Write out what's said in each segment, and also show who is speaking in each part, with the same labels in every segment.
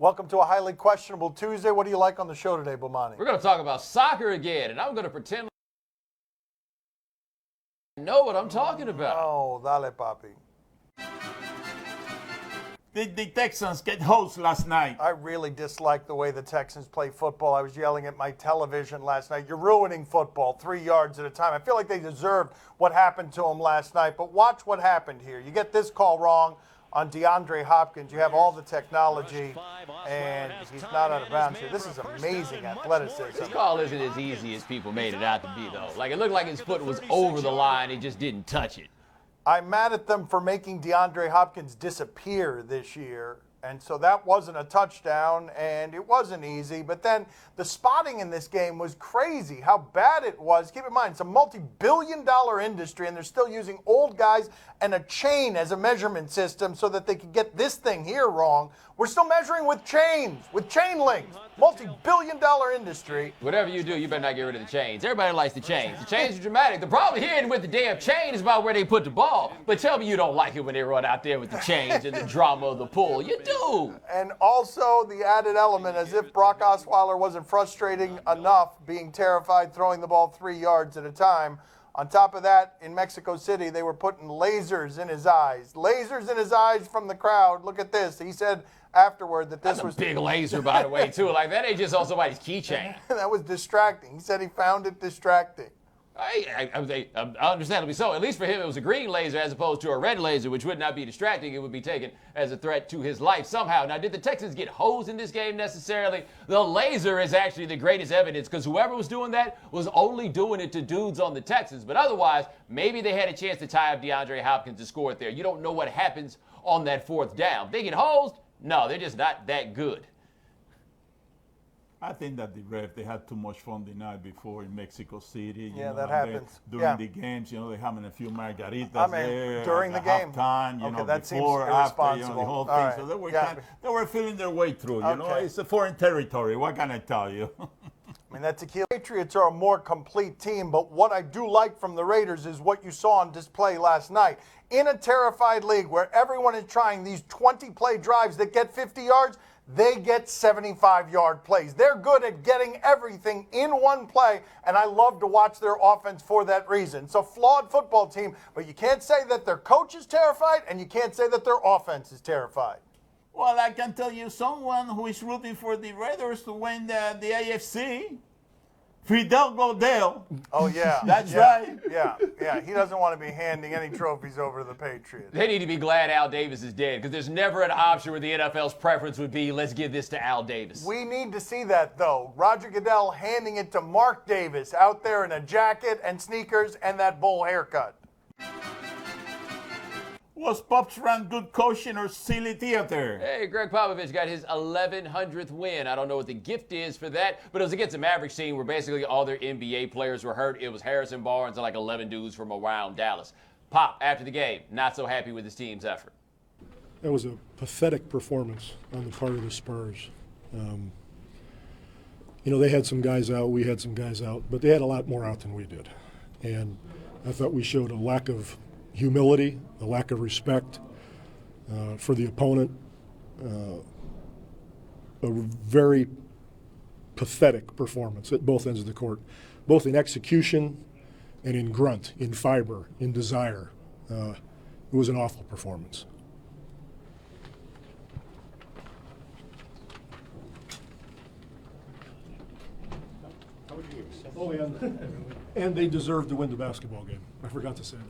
Speaker 1: Welcome to a highly questionable Tuesday. What do you like on the show today, Bomani?
Speaker 2: We're going to talk about soccer again, and I'm going to pretend I know what I'm talking about.
Speaker 1: Oh, dale, papi.
Speaker 3: Did the Texans get hosed last night?
Speaker 1: I really dislike the way the Texans play football. I was yelling at my television last night. You're ruining football 3 yards at a time. I feel like they deserved what happened to them last night, but watch what happened here. You get this call wrong on DeAndre Hopkins. You have all the technology, and he's not out of bounds here. This is amazing athleticism.
Speaker 2: This call isn't as easy as people made it out to be, though. Like, it looked like his foot was over the line. He just didn't touch it.
Speaker 1: I'm mad at them for making DeAndre Hopkins disappear this year. And so that wasn't a touchdown, and it wasn't easy. But then the spotting in this game was crazy, how bad it was. Keep in mind, it's a multi-billion-dollar industry, and they're still using old guys and a chain as a measurement system so that they could get this thing here wrong. We're still measuring with chains, with chain links. Multi-billion-dollar industry.
Speaker 2: Whatever you do, you better not get rid of the chains. Everybody likes the chains. The chains are dramatic. The problem here isn't with the damn chain is about where they put the ball. But tell me you don't like it when they run out there with the chains and the drama of the pull. You do.
Speaker 1: And also the added element, as if Brock Osweiler wasn't frustrating enough being terrified throwing the ball 3 yards at a time. On top of that, in Mexico City, they were putting lasers in his eyes. Lasers in his eyes from the crowd. Look at this. He said afterward that this was
Speaker 2: a big laser, by the way, too. Like, that ain't just on somebody's keychain.
Speaker 1: That was distracting. He said he found it distracting.
Speaker 2: Understandably so. At least for him, it was a green laser as opposed to a red laser, which would not be distracting. It would be taken as a threat to his life somehow. Now, did the Texans get hosed in this game necessarily? The laser is actually the greatest evidence because whoever was doing that was only doing it to dudes on the Texans. But otherwise, maybe they had a chance to tie up DeAndre Hopkins to score it there. You don't know what happens on that fourth down. They get hosed? No, they're just not that good.
Speaker 3: I think that the ref, they had too much fun the night before in Mexico City.
Speaker 1: Yeah, that happens.
Speaker 3: During the games, they're having a few margaritas there.
Speaker 1: During the game.
Speaker 3: Halftime,
Speaker 1: that
Speaker 3: before,
Speaker 1: seems irresponsible.
Speaker 3: after, the whole thing.
Speaker 1: Right.
Speaker 3: So they were feeling their way through, It's a foreign territory. What can I tell you?
Speaker 1: I mean, that tequila. Patriots are a more complete team, but what I do like from the Raiders is what you saw on display last night. In a terrified league where everyone is trying these 20-play drives that get 50 yards, they get 75-yard plays. They're good at getting everything in one play, and I love to watch their offense for that reason. It's a flawed football team, but you can't say that their coach is terrified, and you can't say that their offense is terrified.
Speaker 3: Well, I can tell you someone who is rooting for the Raiders to win the AFC. Fidel Godell.
Speaker 1: Oh, yeah.
Speaker 3: That's right.
Speaker 1: Yeah. He doesn't want to be handing any trophies over to the Patriots.
Speaker 2: They need to be glad Al Davis is dead because there's never an option where the NFL's preference would be, let's give this to Al Davis.
Speaker 1: We need to see that, though. Roger Goodell handing it to Mark Davis out there in a jacket and sneakers and that bowl haircut.
Speaker 3: Was Pops run good coaching or silly theater?
Speaker 2: Hey, Greg Popovich got his 1100th win. I don't know what the gift is for that, but it was against a Mavericks team where basically all their NBA players were hurt. It was Harrison Barnes and like 11 dudes from around Dallas. Pop, after the game, not so happy with his team's effort.
Speaker 4: That was a pathetic performance on the part of the Spurs. They had some guys out, we had some guys out, but they had a lot more out than we did. And I thought we showed a lack of humility, a lack of respect for the opponent, a very pathetic performance at both ends of the court, both in execution and in grunt, in fiber, in desire. It was an awful performance. Oh, and they deserved to win the basketball game. I forgot to say that.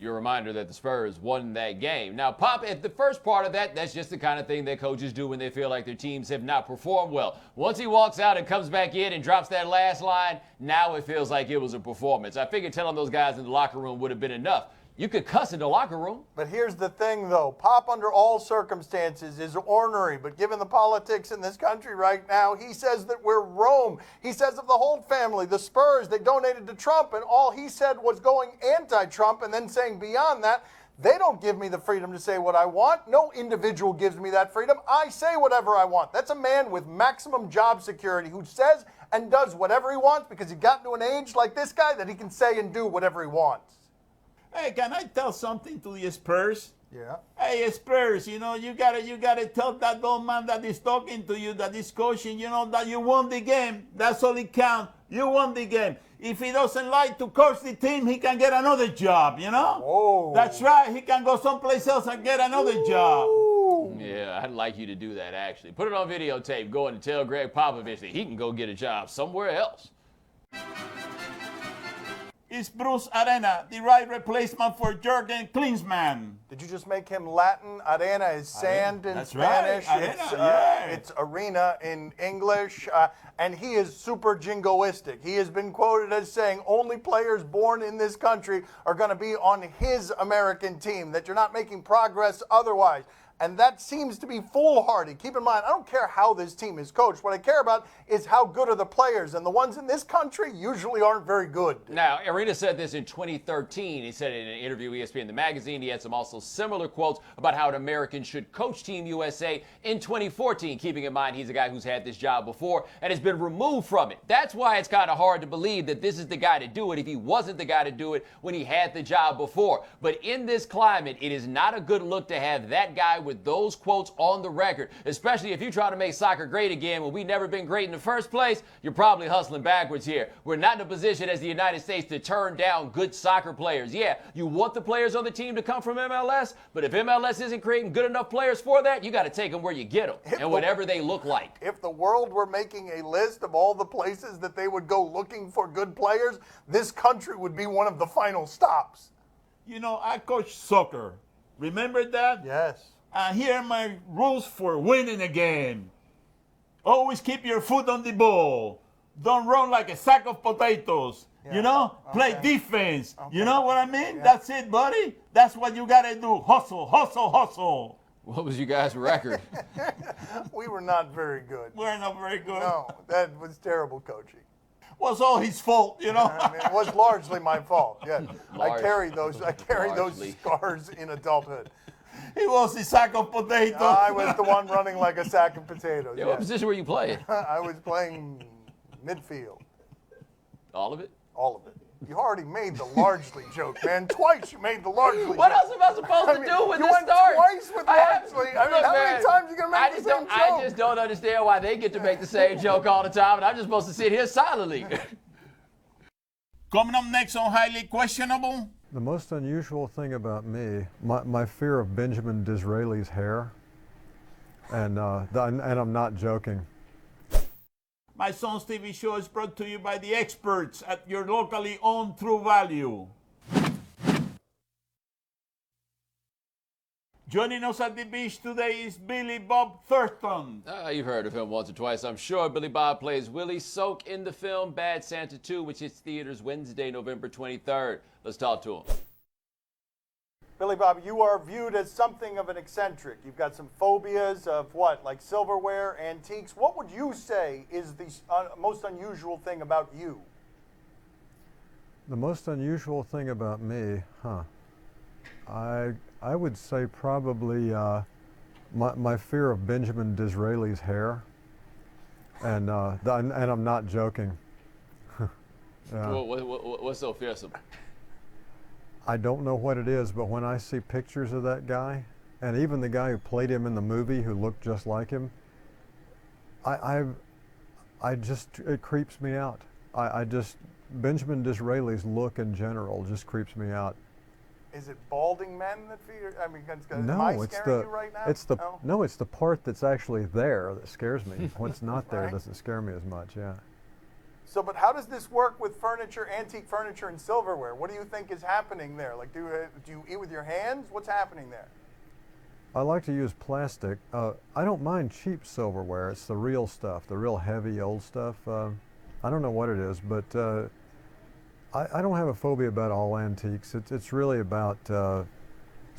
Speaker 2: Your reminder that the Spurs won that game. Now, Pop, at the first part of that, that's just the kind of thing that coaches do when they feel like their teams have not performed well. Once he walks out and comes back in and drops that last line, now it feels like it was a performance. I figured telling those guys in the locker room would have been enough. You could cuss in the locker room.
Speaker 1: But here's the thing, though. Pop, under all circumstances, is ornery. But given the politics in this country right now, he says that we're Rome. He says of the Holt family, the Spurs, they donated to Trump, and all he said was going anti-Trump and then saying beyond that, they don't give me the freedom to say what I want. No individual gives me that freedom. I say whatever I want. That's a man with maximum job security who says and does whatever he wants because he got to an age like this guy that he can say and do whatever he wants.
Speaker 3: Hey, can I tell something to the Spurs?
Speaker 1: Yeah.
Speaker 3: Hey, Spurs, you gotta tell that old man that is talking to you, that is coaching, that you won the game. That's all it counts. You won the game. If he doesn't like to coach the team, he can get another job,
Speaker 1: Whoa.
Speaker 3: That's right. He can go someplace else and get another job.
Speaker 2: Yeah, I'd like you to do that, actually. Put it on videotape. Go and tell Greg Popovich that he can go get a job somewhere else.
Speaker 3: Is Bruce Arena the right replacement for Jurgen KLINSMANN?
Speaker 1: Did you just make him Latin? Arena is sand in
Speaker 3: That's right.
Speaker 1: Spanish.
Speaker 3: Arena,
Speaker 1: It's arena in English. And he is super jingoistic. He has been quoted as saying only players born in this country are going to be on his American team, that you're not making progress otherwise. And that seems to be foolhardy. Keep in mind, I don't care how this team is coached. What I care about is how good are the players. And the ones in this country usually aren't very good.
Speaker 2: Now, Arena said this in 2013. He said it in an interview with ESPN, the magazine. He had some also similar quotes about how an American should coach Team USA in 2014, keeping in mind he's a guy who's had this job before and has been removed from it. That's why it's kind of hard to believe that this is the guy to do it if he wasn't the guy to do it when he had the job before. But in this climate, it is not a good look to have that guy with those quotes on the record, especially if you try to make soccer great again when we've never been great in the first place. You're probably hustling backwards here. We're not in a position as the United States to turn down good soccer players. Yeah, you want the players on the team to come from MLS, but if MLS isn't creating good enough players for that, you got to take them where you get them and whatever they look like.
Speaker 1: If the world were making a list of all the places that they would go looking for good players, this country would be one of the final stops.
Speaker 3: I coach soccer. Remember that?
Speaker 1: Yes.
Speaker 3: Here are my rules for winning a game. Always keep your foot on the ball. Don't run like a sack of potatoes.
Speaker 1: Yeah.
Speaker 3: Play
Speaker 1: Okay.
Speaker 3: defense.
Speaker 1: Okay.
Speaker 3: You know what I mean?
Speaker 1: Yeah.
Speaker 3: That's it, buddy. That's what you gotta do. Hustle, hustle, hustle.
Speaker 2: What was you guys' record?
Speaker 1: We were not very good.
Speaker 3: We're not very good.
Speaker 1: No, that was terrible coaching.
Speaker 3: Was all his fault,
Speaker 1: I mean, it was largely my fault. Yeah, I carry
Speaker 2: Largely.
Speaker 1: those scars in adulthood.
Speaker 3: He was a sack of potatoes.
Speaker 1: I was the one running like a sack of potatoes.
Speaker 2: Yeah, what
Speaker 1: Yes.
Speaker 2: position were you playing?
Speaker 1: I was playing midfield,
Speaker 2: All of it?
Speaker 1: all of it. You already made the largely joke, man. Twice you made the largely
Speaker 2: What
Speaker 1: joke.
Speaker 2: else am I supposed to do with
Speaker 1: you
Speaker 2: this
Speaker 1: went
Speaker 2: start?
Speaker 1: twice with largely. I mean,
Speaker 2: Look,
Speaker 1: how
Speaker 2: man,
Speaker 1: many times are you going to make the same joke?
Speaker 2: I just don't understand why they get to make the same joke all the time, and I'm just supposed to sit here silently.
Speaker 3: Coming up next on Highly Questionable.
Speaker 5: The most unusual thing about me, my fear of Benjamin Disraeli's hair, and I'm not joking.
Speaker 3: My Son's TV show is brought to you by the experts at your locally owned True Value. Joining us at the beach today is Billy Bob Thornton.
Speaker 2: You've heard of him once or twice, I'm sure. Billy Bob plays Willie Soak in the film Bad Santa 2, which hits theaters Wednesday, November 23rd. Let's talk to him.
Speaker 1: Billy Bob, you are viewed as something of an eccentric. You've got some phobias of what, like silverware, antiques. What would you say is the most unusual thing about you?
Speaker 5: The most unusual thing about me, I would say probably my fear of Benjamin Disraeli's hair, and I'm not joking. Yeah.
Speaker 2: What's so fearsome?
Speaker 5: I don't know what it is, but when I see pictures of that guy, and even the guy who played him in the movie who looked just like him, it creeps me out. Benjamin Disraeli's look in general just creeps me out.
Speaker 1: Is it balding men that fear? I mean, am
Speaker 5: No,
Speaker 1: I
Speaker 5: it's
Speaker 1: scaring
Speaker 5: the
Speaker 1: you right now?
Speaker 5: no, it's the part that's actually there that scares me. What's not there
Speaker 1: Right.
Speaker 5: doesn't scare me as much. Yeah.
Speaker 1: So, but how does this work with furniture, antique furniture, and silverware? What do you think is happening there? Like, do you eat with your hands? What's happening there?
Speaker 5: I like to use plastic. I don't mind cheap silverware. It's the real stuff, the real heavy old stuff. I don't know what it is, but I don't have a phobia about all antiques. It's really about sort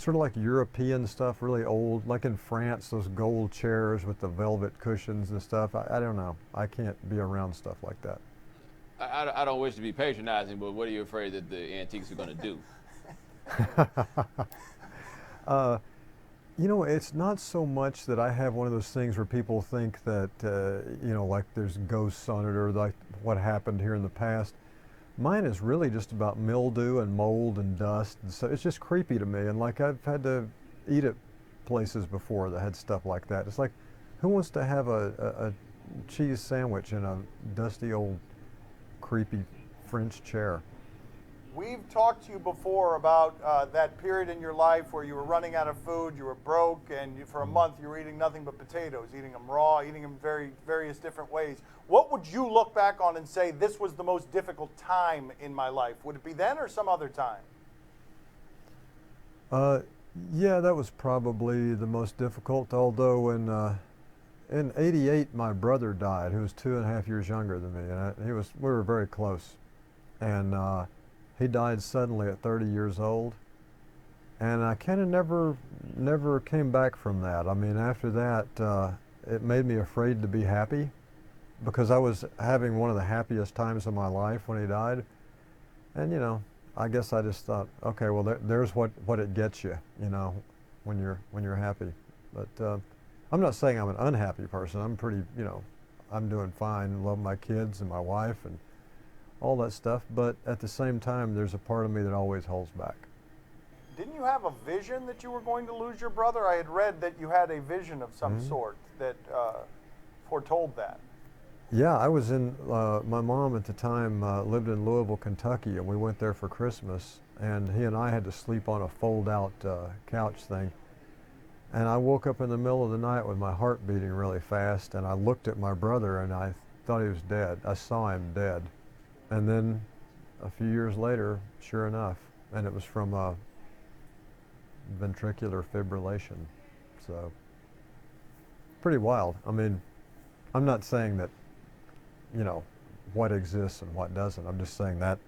Speaker 5: of like European stuff, really old, like in France, those gold chairs with the velvet cushions and stuff. I don't know. I can't be around stuff like that.
Speaker 2: I don't wish to be patronizing, but what are you afraid that the antiques are going to do?
Speaker 5: You know, it's not so much that I have one of those things where people think that, like there's ghosts on it or like what happened here in the past. Mine is really just about mildew and mold and dust, and so it's just creepy to me. And like I've had to eat at places before that had stuff like that. It's like, who wants to have a cheese sandwich in a dusty old creepy French chair?
Speaker 1: We've talked to you before about that period in your life where you were running out of food, you were broke, and for a month you were eating nothing but potatoes, eating them raw, eating them various different ways. What would you look back on and say, this was the most difficult time in my life? Would it be then or some other time?
Speaker 5: Yeah, that was probably the most difficult, although in '88 my brother died, who was 2.5 years younger than me, and we were very close. And he died suddenly at 30 years old, and I kind of never came back from that. I mean, after that, it made me afraid to be happy, because I was having one of the happiest times of my life when he died. And, you know, I guess I just thought, okay, well, there's what it gets you, you know, when you're happy. But I'm not saying I'm an unhappy person. I'm pretty, you know, I'm doing fine, love my kids and my wife and all that stuff, but at the same time, there's a part of me that always holds back.
Speaker 1: Didn't you have a vision that you were going to lose your brother? I had read that you had a vision of some sort that foretold that.
Speaker 5: Yeah, I was in, my mom at the time lived in Louisville, Kentucky, and we went there for Christmas, and he and I had to sleep on a fold-out couch thing. And I woke up in the middle of the night with my heart beating really fast, and I looked at my brother and I thought he was dead. I saw him dead. And then a few years later, sure enough, and it was from ventricular fibrillation. So, pretty wild. I mean, I'm not saying that, you know, what exists and what doesn't. I'm just saying that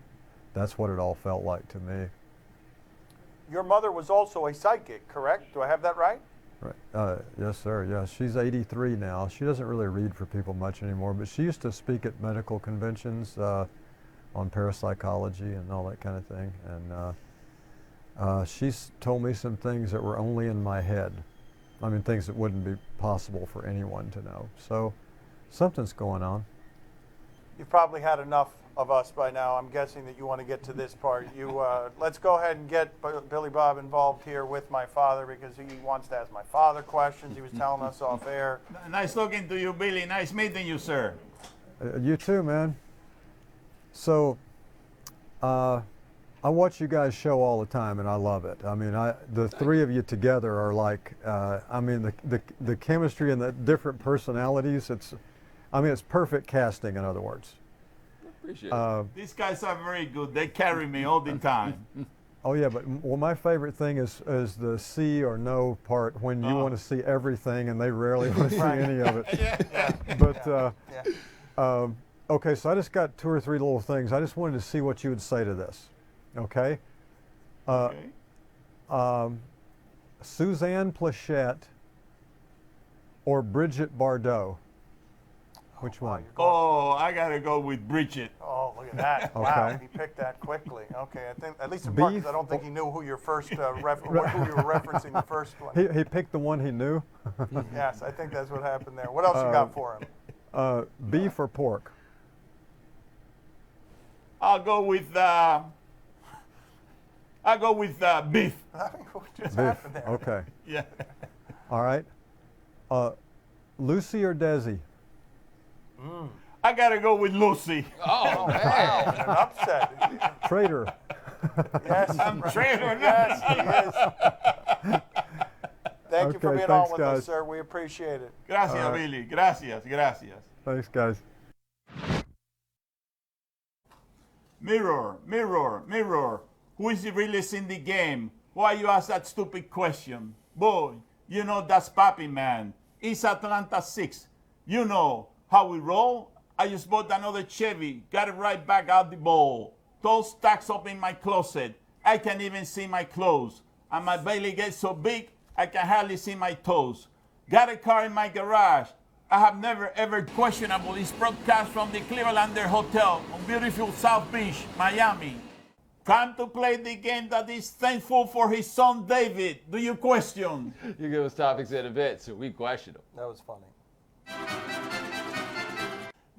Speaker 5: that's what it all felt like to me.
Speaker 1: Your mother was also a psychic, correct? Do I have that right?
Speaker 5: Right. Yes, sir. Yeah, she's 83 now. She doesn't really read for people much anymore, but she used to speak at medical conventions on parapsychology and all that kind of thing. And she's told me some things that were only in my head. I mean, things that wouldn't be possible for anyone to know. So something's going on.
Speaker 1: You've probably had enough of us by now. I'm guessing that you want to get to this part. Let's go ahead and get Billy Bob involved here with my father, because he wants to ask my father questions. He was telling us off air.
Speaker 3: Nice talking to you, Billy. Nice meeting you, sir.
Speaker 5: You too, man. So, I watch you guys show all the time, and I love it. I mean, the three of you together are like, I mean, the chemistry and the different personalities. It's perfect casting, in other words.
Speaker 2: Appreciate it.
Speaker 3: These guys are very good. They carry me all the time.
Speaker 5: Oh yeah, but my favorite thing is the see or no part, when you want to see everything and they rarely want to see any of it.
Speaker 3: Yeah.
Speaker 5: But okay, so I just got 2 or 3 little things. I just wanted to see what you would say to this. Okay. Suzanne Plachette or Brigitte Bardot? Which one?
Speaker 3: Oh, I gotta go with Bridget.
Speaker 1: Oh, look at that. Wow, he picked that quickly. Okay, I think, at least in part, because I don't think he knew who your first, who you were referencing the first one.
Speaker 5: He picked the one he knew?
Speaker 1: Yes, I think that's what happened there. What else you got for him?
Speaker 5: Beef or pork?
Speaker 3: I'll go with beef.
Speaker 1: What just
Speaker 5: Beef.
Speaker 1: happened there?
Speaker 5: Okay.
Speaker 3: Yeah.
Speaker 5: All right. Lucy or Desi?
Speaker 3: I gotta go with Lucy.
Speaker 2: Oh, man.
Speaker 1: Wow, an upset.
Speaker 5: Traitor.
Speaker 1: Yes,
Speaker 3: I'm traitor.
Speaker 1: yes, he is. Thank you for
Speaker 5: Okay,
Speaker 1: being
Speaker 5: thanks,
Speaker 1: on with
Speaker 5: guys.
Speaker 1: us, sir. We appreciate it.
Speaker 3: Gracias, Billy. Gracias.
Speaker 5: Thanks, guys.
Speaker 3: Mirror, mirror, mirror. Who is really in the game? Why you ask that stupid question? Boy, you know that's Papi, man. It's Atlanta 6. You know how we roll? I just bought another Chevy. Got it right back out the bowl. Those stacks up in my closet. I can't even see my clothes. And my belly gets so big, I can hardly see my toes. Got a car in my garage. I have never ever questionable this broadcast from the Clevelander Hotel on beautiful South Beach, Miami. Time to play the game that is thankful for his son David. Do you question?
Speaker 2: You give us topics and events, so we question them.
Speaker 1: That was funny.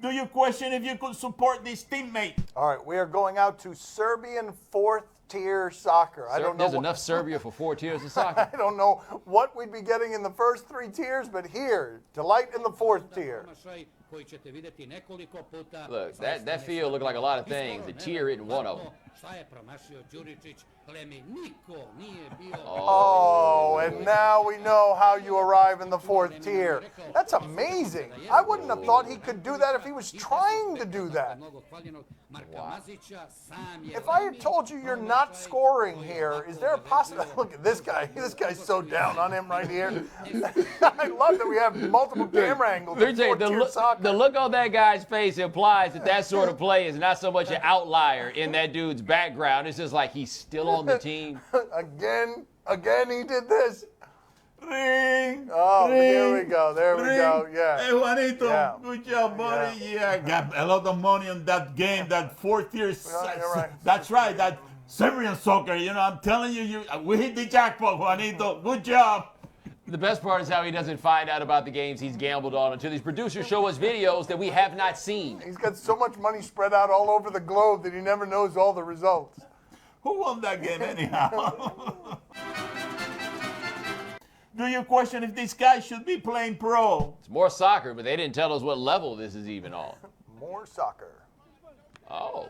Speaker 3: Do you question if you could support this teammate?
Speaker 1: All right, we are going out to Serbian fourth-tier soccer. I don't know.
Speaker 2: There's enough Serbia for 4 tiers of soccer.
Speaker 1: I don't know what we'd be getting in the first 3 tiers, but here, delight in the 4th tier.
Speaker 2: Look, that field looked like a lot of things. The tier isn't one of them.
Speaker 1: Oh, and now we know how you arrive in the 4th tier. That's amazing. I wouldn't have thought he could do that if he was trying to do that.
Speaker 2: Wow.
Speaker 1: If I had told you you're not scoring here, is there a possibility? Look at this guy. This guy's so down on him right here. I love that we have multiple camera angles.
Speaker 2: Let me tell you, the look on that guy's face implies that sort of play is not so much an outlier in that dude's background. It's just like he's still on the team.
Speaker 1: Again he did this.
Speaker 3: Ring.
Speaker 1: Oh,
Speaker 3: ring,
Speaker 1: here we go. There we
Speaker 3: ring.
Speaker 1: go. Yeah.
Speaker 3: Hey, Juanito,
Speaker 1: Yeah.
Speaker 3: good job, buddy. Yeah, got a lot of money on that game, that 4th tier.
Speaker 1: you're right.
Speaker 3: That's right, that Serbian soccer. You know, I'm telling you, we hit the jackpot, Juanito. Good job.
Speaker 2: The best part is how he doesn't find out about the games he's gambled on until these producers show us videos that we have not seen.
Speaker 1: He's got so much money spread out all over the globe that he never knows all the results.
Speaker 3: Who won that game anyhow? Do you question if this guy should be playing pro?
Speaker 2: It's more soccer, but they didn't tell us what level this is even on.
Speaker 1: More soccer.
Speaker 2: Oh.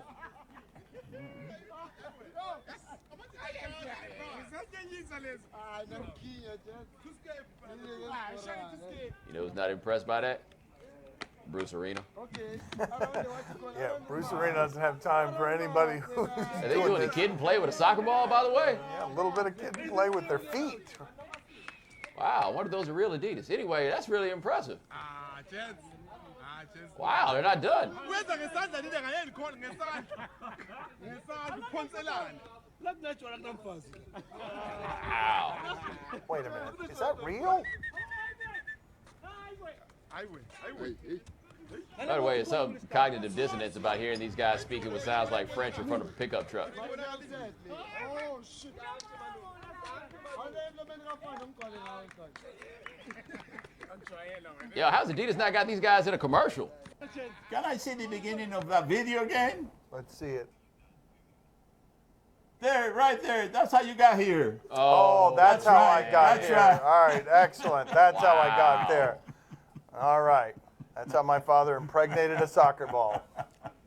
Speaker 2: You know who's not impressed by that? Bruce Arena.
Speaker 1: Yeah, Bruce Arena doesn't have time for anybody who's
Speaker 2: Are they doing a kid and play with a soccer ball, by the way?
Speaker 1: Yeah, a little bit of kid play with their feet.
Speaker 2: Wow, I wonder if those are real Adidas. Anyway, that's really impressive. Wow, they're not done. Wow.
Speaker 1: Wait a minute, is that real?
Speaker 2: By the way, there's some cognitive dissonance about hearing these guys speaking what sounds like French in front of a pickup truck. Yo, how's Adidas not got these guys in a commercial?
Speaker 3: Can I see the beginning of that video game?
Speaker 1: Let's see it.
Speaker 3: There, right there. That's how you got here.
Speaker 1: Oh, that's how
Speaker 3: right.
Speaker 1: I got
Speaker 3: That's
Speaker 1: here.
Speaker 3: right.
Speaker 1: All right, excellent. That's how I got there. All right. That's how my father impregnated a soccer ball,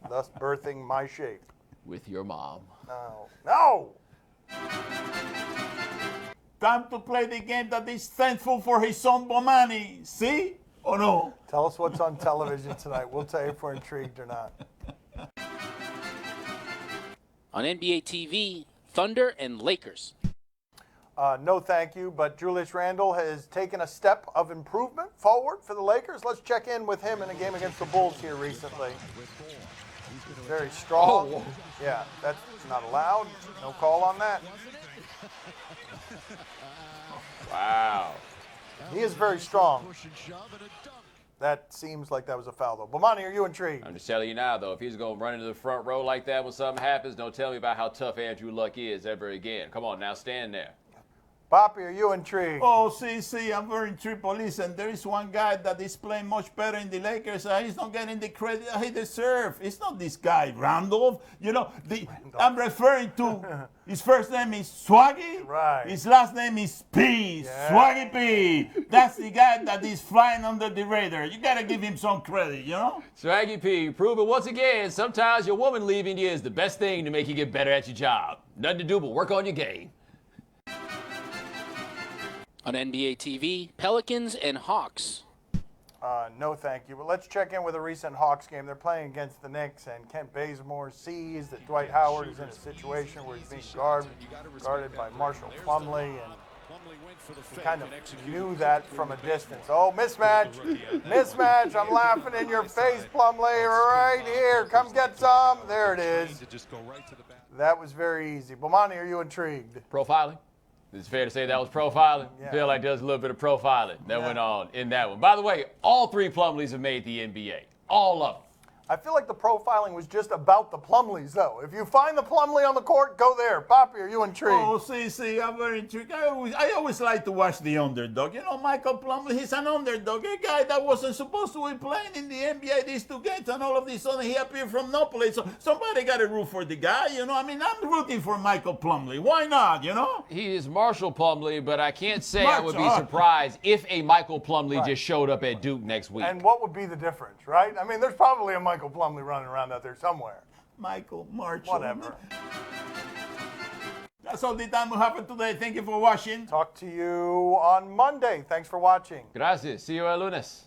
Speaker 1: thus birthing my shape.
Speaker 2: With your mom.
Speaker 1: No. No!
Speaker 3: Time to play the game that is thankful for his son Bomani. See or no?
Speaker 1: Tell us what's on television tonight. We'll tell you if we're intrigued or not.
Speaker 6: On NBA TV, Thunder and Lakers.
Speaker 1: No, thank you, but Julius Randle has taken a step of improvement forward for the Lakers. Let's check in with him in a game against the Bulls here recently. Very strong.
Speaker 2: Oh.
Speaker 1: Yeah, that's not allowed. No call on that.
Speaker 2: Wow.
Speaker 1: He is very strong. That seems like that was a foul, though. Bomani, are you intrigued?
Speaker 2: I'm just telling you now, though, if he's going to run into the front row like that when something happens, don't tell me about how tough Andrew Luck is ever again. Come on, now stand there.
Speaker 1: Poppy, are you intrigued?
Speaker 3: Oh, see, I'm very intrigued. Listen, there is one guy that is playing much better in the Lakers. He's not getting the credit he deserves. It's not this guy, Randolph. You know, I'm referring to his first name is Swaggy.
Speaker 1: Right.
Speaker 3: His last name is P.
Speaker 1: Yeah.
Speaker 3: Swaggy P. That's the guy that is flying under the radar. You got to give him some credit, you know?
Speaker 2: Swaggy P, prove it once again. Sometimes your woman leaving you is the best thing to make you get better at your job. Nothing to do but work on your game.
Speaker 6: On NBA TV, Pelicans and Hawks.
Speaker 1: No, thank you. But let's check in with a recent Hawks game. They're playing against the Knicks, and Kent Bazemore sees that Dwight Howard is in a situation where he's being guarded by Marshall Plumlee, and he kind of knew that from a distance. Oh, mismatch. Mismatch. I'm laughing in your face, Plumlee. Right here. Come get some. There it is. That was very easy. Bomani, are you intrigued?
Speaker 2: Profiling? Is it fair to say that was profiling?
Speaker 1: Yeah.
Speaker 2: I feel like there's a little bit of profiling that went on in that one. By the way, all three Plumlees have made the NBA. All of them.
Speaker 1: I feel like the profiling was just about the Plumleys, though. If you find the Plumlee on the court, go there. Poppy, are you intrigued?
Speaker 3: Oh, see, I'm very intrigued. I always like to watch the underdog. You know, Michael Plumlee, he's an underdog. A guy that wasn't supposed to be playing in the NBA these 2 games, and all of this sudden he appeared from no place. So somebody got to root for the guy, you know. I mean, I'm rooting for Michael Plumlee. Why not, you know?
Speaker 2: He is Marshall Plumlee, but I can't say I would be surprised if a Michael Plumlee just showed up at Duke next week.
Speaker 1: And what would be the difference, right? I mean, there's probably a Michael Plumlee running around out there somewhere.
Speaker 3: Michael Marshall.
Speaker 1: Whatever.
Speaker 3: That's all the time we have for today. Thank you for watching.
Speaker 1: Talk to you on Monday. Thanks for watching.
Speaker 2: Gracias. See you el lunes.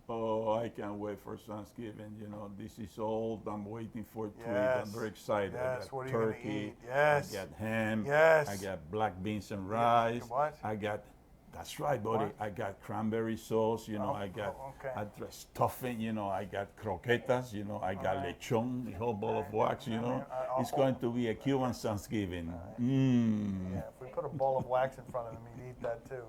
Speaker 3: Oh, I can't wait for Thanksgiving. You know, this is old. I'm waiting for it.
Speaker 1: Yes.
Speaker 3: I'm very excited.
Speaker 1: Yes.
Speaker 3: I got
Speaker 1: What are you gonna
Speaker 3: turkey.
Speaker 1: eat? Yes.
Speaker 3: I got ham.
Speaker 1: Yes.
Speaker 3: I got black beans and rice.
Speaker 1: What?
Speaker 3: I got, that's right, buddy.
Speaker 1: What?
Speaker 3: I got cranberry sauce. You know, I got stuffing. You know, I got croquetas. You know, I got lechon, the whole bowl of wax. You know, it's going to be a Cuban Thanksgiving.
Speaker 1: Yeah, if we put a bowl of wax in front of him, he'd eat that too.